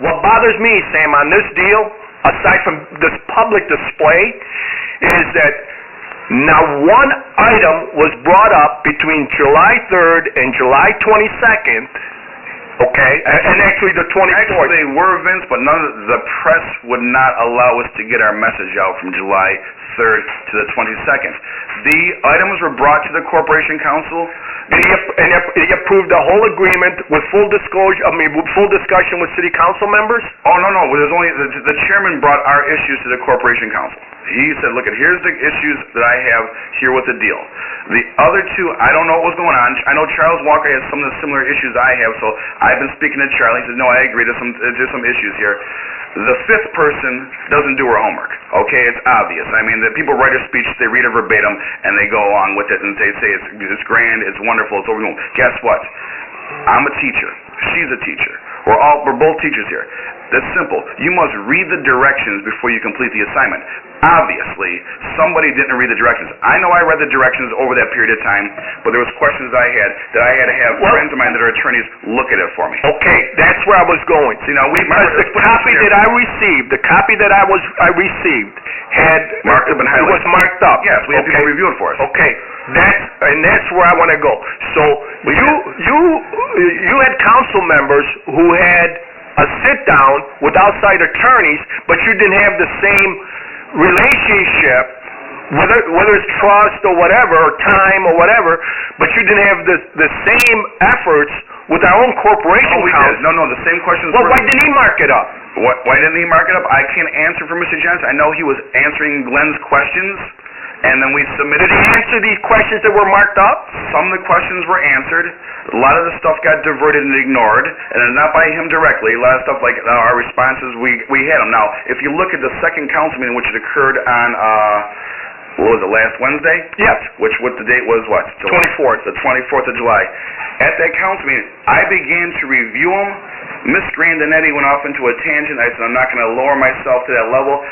What bothers me, Sam, on this deal, aside from this public display, is that now one item was brought up between July 3rd and July 22nd, okay, and actually the 24th. Actually, they were, Vince, but none of the press would not allow us to get our message out from July 3rd to the 22nd. The items were brought to the Corporation Council. And he approved the whole agreement with full disclosure, with full discussion with city council members? Oh, no. There's only the chairman brought our issues to the Corporation Council. He said, look, here's the issues that I have here with the deal. The other two, I don't know what was going on. I know Charles Walker has some of the similar issues I have, so I've been speaking to Charlie. He says, no, I agree, there's some issues here. The fifth person doesn't do her homework, okay? It's obvious. I mean, the people write a speech, they read it verbatim, and they go along with it, and they say it's grand, it's wonderful, it's overwhelming. Guess what? I'm a teacher. She's a teacher. We're both teachers here. That's simple. You must read the directions before you complete the assignment. Obviously, somebody didn't read the directions. I know I read the directions over that period of time, but there was questions I had that I had to have friends of mine that are attorneys look at it for me. Okay, that's where I was going. See, now the copy that I received had marked up and highlighted. It was marked up. Yes, we had people review it for us. Okay, that's where I want to go. So you had council members who had a sit down with outside attorneys, but you didn't have the same relationship, whether it's trust or whatever, or time or whatever, but you didn't have the same efforts with our own corporation counsel. No, the same questions. Well, why didn't he mark it up? Why didn't he mark it up? I can't answer for Mr. Johnson. I know he was answering Glenn's questions, and then we submitted. Did he answer these questions that were marked up? Some of the questions were answered. A lot of the stuff got diverted and ignored, and it's not by him directly. A lot of stuff like our responses, we had them. Now, if you look at the second council meeting, which had occurred on, what was it, last Wednesday? Yes. What the date was, what? 24th. The 24th of July. At that council meeting, I began to review them. Miss Grandinetti went off into a tangent. I said, I'm not going to lower myself to that level.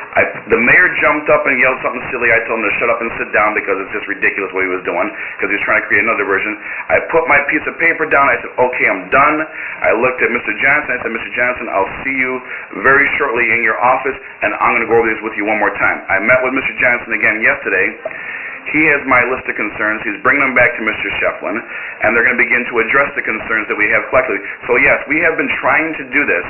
The mayor jumped up and yelled something silly. I told him to shut up and sit down because it's just ridiculous what he was doing, because he was trying to create another version. I put my piece of paper down. I said, okay, I'm done. I looked at Mr. Johnson. I said, Mr. Johnson, I'll see you very shortly in your office, and I'm going to go over this with you one more time. I met with Mr. Johnson again yesterday. He has my list of concerns. He's bringing them back to Mr. Shefflin, and they're going to begin to address the concerns that we have collectively. So yes, we have been trying to do this,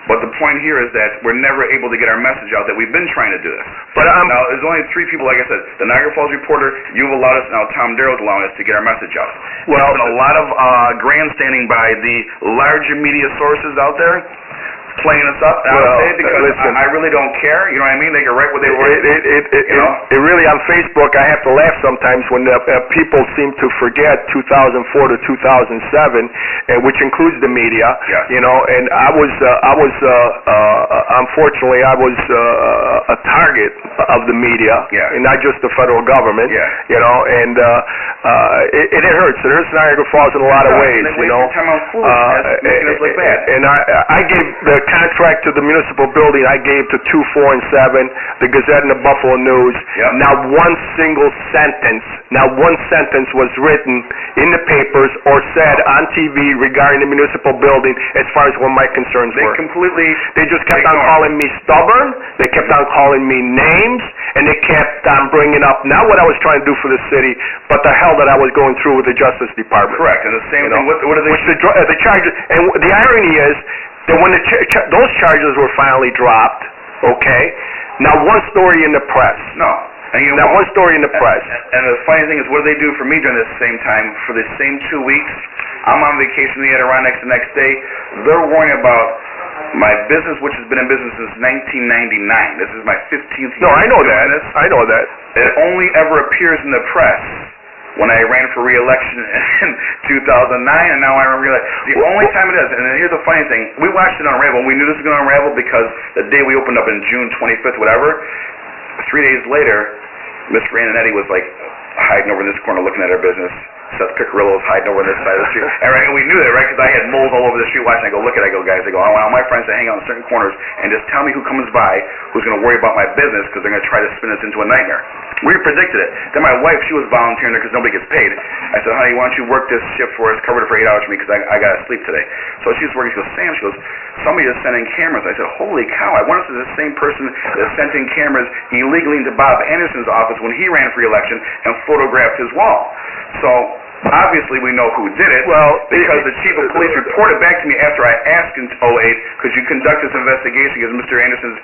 but the point here is that we're never able to get our message out that we've been trying to do this. But now, there's only three people, like I said, the Niagara Falls Reporter, you've allowed us, now Tom Darrow's allowing us to get our message out. Well, there's been a lot of grandstanding by the larger media sources out there, playing us up. Because I really don't care. You know what I mean? They can write what they write. It really, on Facebook, I have to laugh sometimes when people seem to forget 2004 to 2007, which includes the media. Yes. You know, and unfortunately, I was a target of the media, and not just the federal government. Yeah. You know, and it hurts. It hurts Niagara Falls in a lot of ways. You know, making us look bad. And I gave the contract to the municipal building. I gave to 2, 4, and 7, the Gazette and the Buffalo News. Yep. Not one sentence was written in the papers or said on TV regarding the municipal building as far as what my concerns were. They just kept on calling me stubborn. They kept on calling me names, and they kept on bringing up not what I was trying to do for the city, but the hell that I was going through with the Justice Department. Correct. And the same thing. What are they? The charges, and the irony is that when those charges were finally dropped, okay, not one story in the press. No. And not one story in the press. And the funny thing is, what do they do for me during this same time? For the same 2 weeks, I'm on vacation in the Adirondacks the next day. They're worrying about my business, which has been in business since 1999. This is my 15th year. No, I know that. I know that. It only ever appears in the press when I ran for re-election in 2009, and now I realize the only time it is. And then here's the funny thing: we watched it unravel. We knew this was going to unravel because the day we opened up in June 25th, whatever. 3 days later, Miss Grandinetti was like hiding over in this corner looking at her business. Seth Picarillo's hiding over this side of the street. And we knew that, right? Because I had moles all over the street watching. I go, look at it. I go, guys. I go, I want all my friends to hang out in certain corners and just tell me who comes by who's going to worry about my business because they're going to try to spin this into a nightmare. We predicted it. Then my wife, she was volunteering there because nobody gets paid. I said, honey, why don't you work this shift for us, cover it for 8 hours for me because I got to sleep today. So she's working. She goes, Sam, she goes, somebody is sending cameras. I said, holy cow, I wonder if it's the same person that sent in cameras illegally into Bob Anderson's office when he ran for election and photographed his wall. So obviously we know who did it. Well, because the chief of police reported back to me after I asked in 2008, could you conduct this investigation because Mr. Anderson's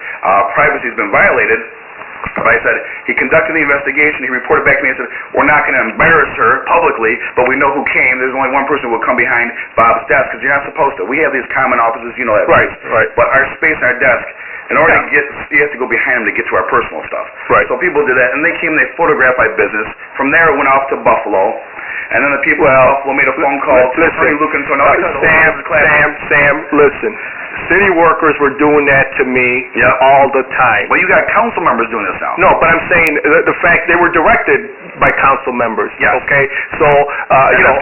privacy has been violated. But I said, he conducted the investigation, he reported back to me and said, we're not going to embarrass her publicly, but we know who came. There's only one person who will come behind Bob's desk, because you're not supposed to. We have these common offices, you know that. Right. But our space and our desk, in order to get, you have to go behind them to get to our personal stuff. Right. So people did that, and they came and they photographed my business. From there, it went off to Buffalo, and then the people in Buffalo made a phone call to Attorney Luke and Sam, listen. City workers were doing that to me all the time. Well, you got council members doing this now. No, but I'm saying the fact they were directed by council members. Yes. Okay? So,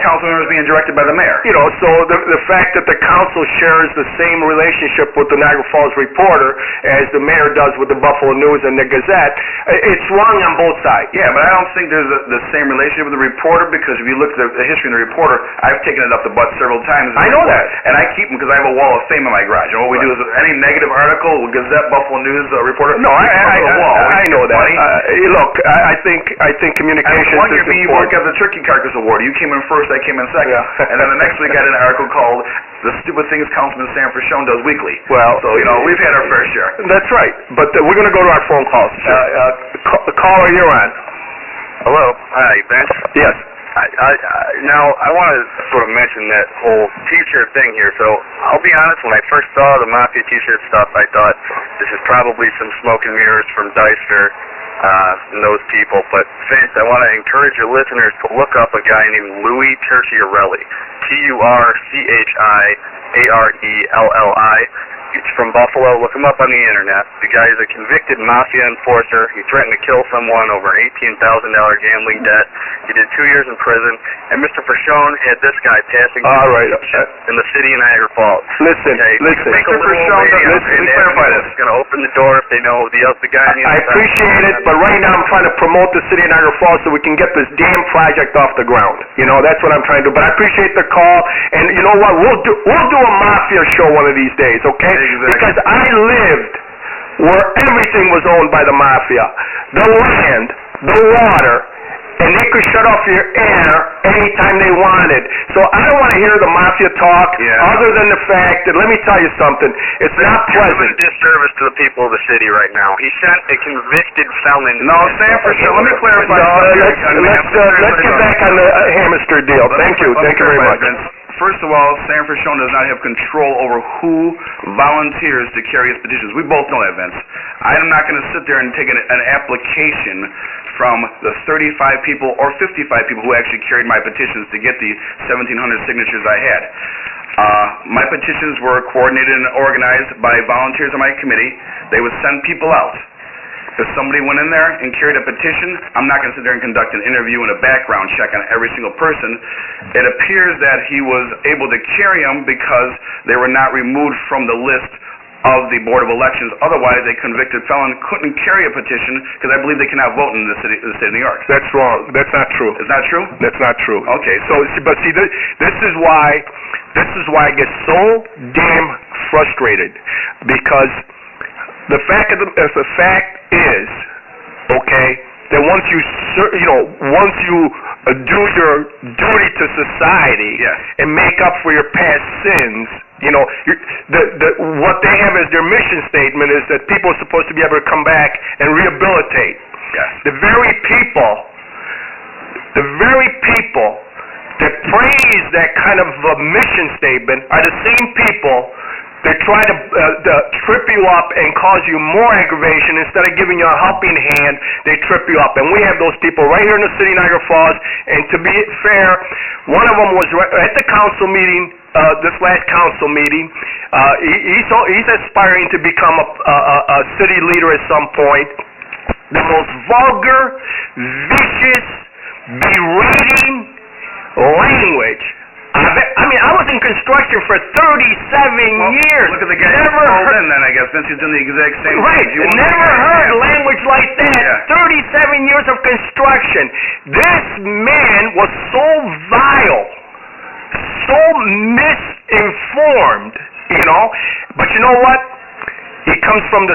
council members being directed by the mayor. So the fact that the council shares the same relationship with the Niagara Falls Reporter as the mayor does with the Buffalo News and the Gazette, it's wrong on both sides. Yeah, but I don't think there's the same relationship with the Reporter, because if you look at the history of the Reporter, I've taken it up the butt several times. I know that. And I keep them because I have a wall of fame in my garage. And what we do is any negative article, Gazette, Buffalo News, Reporter. No, I know that. Look, I think communication one year you worked at the Turkey Carcass Award. You came in first, I came in second. Yeah. And then the next week I had an article called The Stupid Things Councilman Sam Fruscione Does Weekly. Well, so, we've had our fair share. That's right. But we're going to go to our phone calls. Caller, you're on. Hello. Hi, Vince. Yes. Now, I want to sort of mention that whole T-shirt thing here. So, I'll be honest, when I first saw the Mafia T-shirt stuff, I thought this is probably some smoke and mirrors from Deister and those people. But, Vince, I want to encourage your listeners to look up a guy named Louis Turchiarelli. Turchiarelli. He's from Buffalo. Look him up on the internet. The guy is a convicted mafia enforcer. He threatened to kill someone over an $18,000 gambling debt. He did 2 years in prison. And Mr. Fruscione had this guy passing in the city of Niagara Falls. Listen. Mr. Fruscione, let me clarify this. It's going to open the door if they know the guy. I appreciate it, but right now I'm trying to promote the city of Niagara Falls so we can get this damn project off the ground. That's what I'm trying to do. But I appreciate the call. And you know what? We'll do a mafia show one of these days, okay? Exactly. Because I lived where everything was owned by the mafia. The land, the water, and they could shut off your air anytime they wanted. So I don't want to hear the mafia talk other than the fact that, let me tell you something, it's not pleasant. You're doing a disservice to the people of the city right now. He sent a convicted felon. No, Sam Fruscione, let me clarify. Let's get back on the Hammerster deal. Thank you very much. First of all, Sam Fruscione does not have control over who volunteers to carry his petitions. We both know that, Vince. I'm not going to sit there and take an application from the 35 people or 55 people who actually carried my petitions to get the 1,700 signatures I had. My petitions were coordinated and organized by volunteers on my committee. They would send people out. If somebody went in there and carried a petition, I'm not going to sit there and conduct an interview and a background check on every single person. It appears that he was able to carry them because they were not removed from the list of the Board of Elections. Otherwise, a convicted felon couldn't carry a petition because I believe they cannot vote in the state of New York. That's wrong. That's not true. It's not true? That's not true. Okay. But see, this is why I get so damn frustrated, because the fact is, okay, that once you do your duty to society and make up for your past sins, what they have as their mission statement is that people are supposed to be able to come back and rehabilitate. Yes. The very people that praise that kind of mission statement are the same people that try to trip you up and cause you more aggravation. Instead of giving you a helping hand, they trip you up. And we have those people right here in the city of Niagara Falls. And to be fair, one of them was at the council meeting, this last council meeting. He's aspiring to become a city leader at some point. The most vulgar, vicious, berating, language. I mean, I was in construction for 37 years. Look at the guy Never who's heard, in then, I guess, since he's doing the exact same right, thing. You never heard language like that. Yeah. 37 years of construction. This man was so vile, so misinformed, you know. But you know what? He comes from the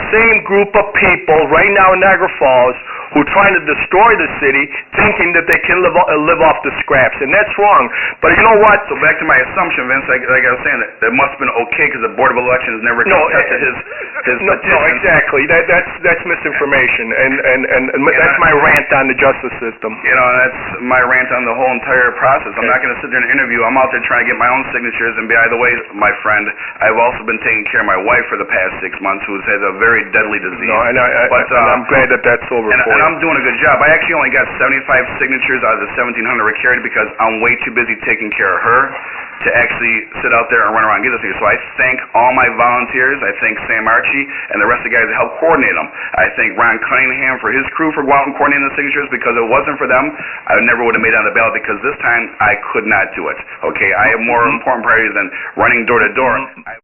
same group of people right now in Niagara Falls who are trying to destroy the city, thinking that they can live off the scraps, and that's wrong. But you know what? So back to my assumption, Vince, like I was saying, that must have been okay because the Board of Elections never contested his no, exactly. That's misinformation, and that's my rant on the justice system. You know, that's my rant on the whole entire process. I'm not going to sit there and interview. I'm out there trying to get my own signatures. And by the way, my friend, I've also been taking care of my wife for the past 6 months, who has a very deadly disease. No, and I'm glad that that's over for you. And I'm doing a good job. I actually only got 75 signatures out of the 1,700 we carried because I'm way too busy taking care of her to actually sit out there and run around and get this thing. So I thank all my volunteers. I thank Sam Archie and the rest of the guys that helped coordinate them. I thank Ron Cunningham for his crew for going out and coordinating the signatures, because if it wasn't for them, I never would have made it on the ballot, because this time I could not do it. Okay, I have more important priorities than running door to door.